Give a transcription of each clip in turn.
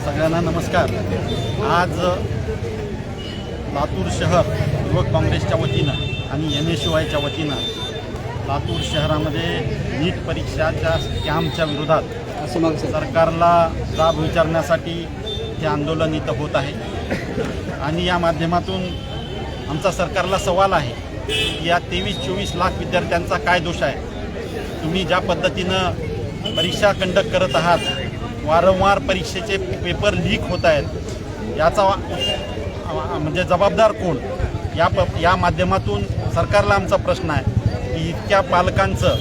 सगळ्यांना नमस्कार। आज लातूर शहर युवक काँग्रेसच्या वतीनं आणि NSUIच्या वतीनं लातूर शहरामध्ये नीट परीक्षाच्या स्कॅमच्या विरोधात सरकारला जाब विचारण्यासाठी हे आंदोलन इथं होत आहे। आणि या माध्यमातून आमचा सरकारला सवाल आहे की या 23-24 लाख विद्यार्थ्यांचा काय दोष आहे? तुम्ही ज्या पद्धतीनं परीक्षा कंडक्ट करत आहात, वारंवार परीक्षेचे पेपर लीक होत आहेत, याचा म्हणजे जबाबदार कोण? या माध्यमातून सरकारला आमचा प्रश्न आहे की इतक्या पालकांचं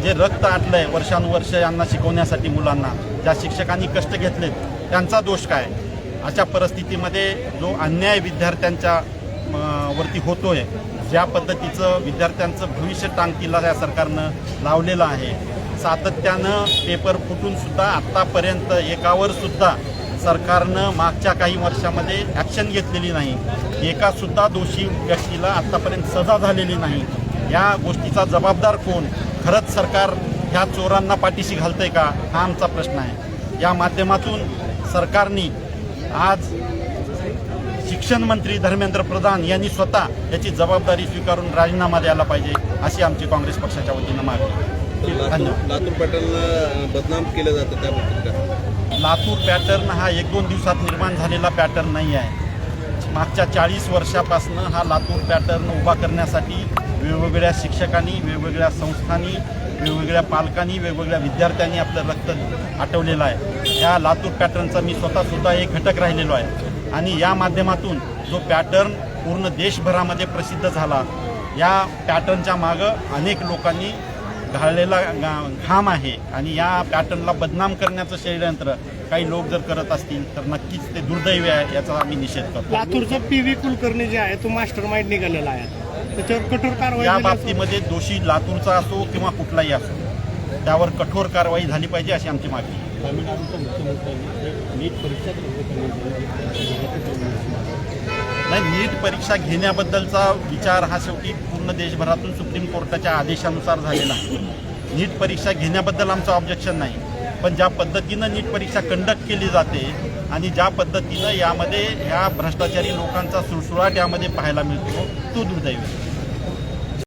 जे रक्त आटलं आहे वर्षानुवर्ष यांना शिकवण्यासाठी, मुलांना ज्या शिक्षकांनी कष्ट घेतलेत, त्यांचा दोष काय? अशा परिस्थितीमध्ये जो अन्याय विद्यार्थ्यांच्या वरती होतोय, ज्या पद्धतीचं विद्यार्थ्यांचं भविष्य टांगतीला या सरकारनं लावलेलं आहे, सातत्यानं पेपर फुटूनसुद्धा आत्तापर्यंत एकावरसुद्धा सरकारनं मागच्या काही वर्षामध्ये ॲक्शन घेतलेली नाही, एकासुद्धा दोषी व्यक्तीला आत्तापर्यंत सजा झालेली नाही। या गोष्टीचा जबाबदार कोण? खरंच सरकार ह्या चोरांना पाठीशी घालतंय का? हा आमचा प्रश्न आहे। या माध्यमातून सरकारने आज शिक्षण मंत्री धर्मेंद्र प्रधान यांनी स्वतः याची जबाबदारी स्वीकारून राजीनामा द्यायला पाहिजे, अशी आमची काँग्रेस पक्षाच्या वतीनं मागणी। धन्यवाद। लातूर पॅटर्न बदनाम केलं जातं, त्याबद्दल काय? लातूर पॅटर्न हा 1-2 दिवसात निर्माण झालेला पॅटर्न नाही आहे। मागच्या 40 वर्षापासून हा लातूर पॅटर्न उभा करण्यासाठी वेगवेगळ्या शिक्षकांनी, वेगवेगळ्या संस्थांनी, वेगवेगळ्या पालकांनी, वेगवेगळ्या विद्यार्थ्यांनी आपलं रक्त आटवलेलं आहे। या लातूर पॅटर्नचा मी स्वतःसुद्धा एक घटक राहिलेलो आहे आणि या माध्यमातून जो पॅटर्न पूर्ण देशभरामध्ये प्रसिद्ध झाला, या पॅटर्नच्या मागं अनेक लोकांनी घाललेला घाम आहे आणि या पॅटर्नला बदनाम करण्याचं षडयंत्र काही लोक जर करत असतील तर नक्कीच ते दुर्दैवी आहे, याचा आम्ही निषेध करतो। लातूरचा PV कुलकर्णी जे आहे तो मास्टर माइंड निघालेला आहे, त्याच्यावर कठोर कारवाई या बाबतीमध्ये दोषी लातूरचा असो किंवा कुठलाही असो, त्यावर कठोर कारवाई झाली पाहिजे, अशी आमची मागणी। नाही, नीट परीक्षा घेण्याबद्दलचा विचार हा शेवटी पूर्ण देशभरातून सुप्रीम कोर्टाच्या आदेशानुसार झालेला आहे। नीट परीक्षा घेण्याबद्दल आमचं ऑब्जेक्शन नाही, पण ज्या पद्धतीनं नीट परीक्षा कंडक्ट केली जाते आणि ज्या पद्धतीनं यामध्ये ह्या भ्रष्टाचारी लोकांचा सुळसुळाट यामध्ये पाहायला मिळतो, तो दुर्दैवी आहे।